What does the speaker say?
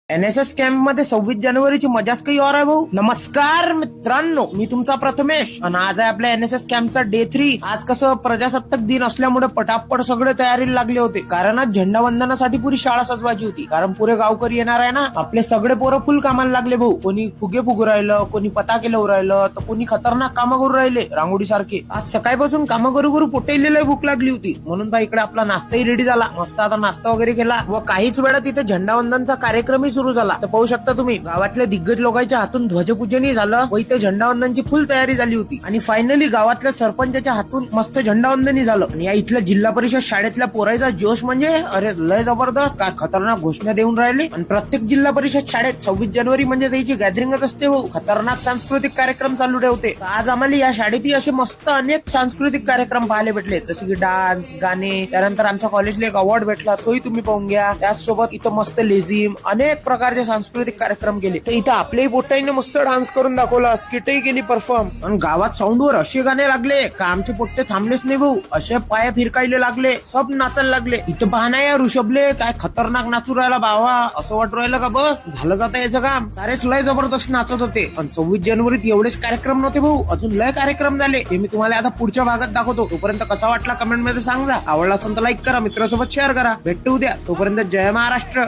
NSS camp मध्ये 26 जानेवारीची मजाच काही और आहे भाऊ. नमस्कार मित्रांनो, मी तुमचा प्रथमेश आणि आज आहे आपल्या एनएसएस कॅम्पचा डे 3. आज कसं प्रजासत्ताक दिन असल्यामुळे पटापट सगळे तयारीला लागले होते, कारण आज झेंडावंदनासाठी पुरी शाळा सजवायची होती. कारण पुरे गावकरी येणार आहे ना, आपले सगळे पोरं फुल कामाला लागले भाऊ. कोणी फुगे फुगू राहिलं, कोणी पताके लावून राहिलं, तर कोणी खतरनाक कामं करू राहिले रांगोळी सारखे. आज सकाळपासून कामं करू करू पोटेलेली भूक लागली होती, म्हणून बा इकडे आपला नाश्ताही रेडी झाला. मस्त आता नाश्ता वगैरे केला व काहीच वेळात तिथे झेंडावंदनचा कार्यक्रमही सुरू झाला. तर पाहू शकता तुम्ही, गावातल्या दिग्गज लोकांच्या हातून ध्वजपूजनही झालं व इथे झेंडावंदनची फुल तयारी झाली होती. आणि फायनली गावातल्या सरपंचाच्या हातून मस्त झेंडावंदनही झालं. आणि या इथल्या जिल्हा परिषद शाळेतल्या पोरायचा जोश म्हणजे अरे लय जबरदस्त, काय खतरनाक घोषणा देऊन राहिले. आणि प्रत्येक जिल्हा परिषद शाळेत 26 जानेवारी म्हणजे त्याची गॅदरिंगच असते हो. खतरनाक सांस्कृतिक कार्यक्रम चालू ठेवते. आज आम्हाला या शाळेतही असे मस्त अनेक सांस्कृतिक कार्यक्रम पाहायला भेटले, जसे की डान्स, गाणे. त्यानंतर आमच्या कॉलेजला एक अवॉर्ड भेटला, तोही तुम्ही पाहून घ्या. त्याचसोबत इथं मस्त लेझिम, अनेक प्रकारचे सांस्कृतिक कार्यक्रम केले. तर इथं आपल्याही पोट्टाईने मस्त डान्स करून दाखवला, स्किटही केली परफॉर्म. आणि गावात साऊंडवर असे गाणे लागले का आमचे पोट्टे थांबलेच नाही भाऊ. असे पाय फिरकायले लागले, सब नाचायला लागले. इथं पाहना या ऋषभले काय खतरनाक नाचू राहिला बावा. असं वाटू राहिलं का बस झालं जातं याचं काम. सारेच लय जबरदस्त नाचत होते. आणि 26 जानेवारीत एवढेच कार्यक्रम नव्हते भाऊ, अजून लय कार्यक्रम झाले. ते मी तुम्हाला आता पुढच्या भागात दाखवतो. तोपर्यंत कसा वाटला कमेंट मध्ये सांगा. आवडला असेल तर लाईक करा, मित्रांसोबत शेअर करा. भेटू उद्या. तोपर्यंत जय महाराष्ट्र.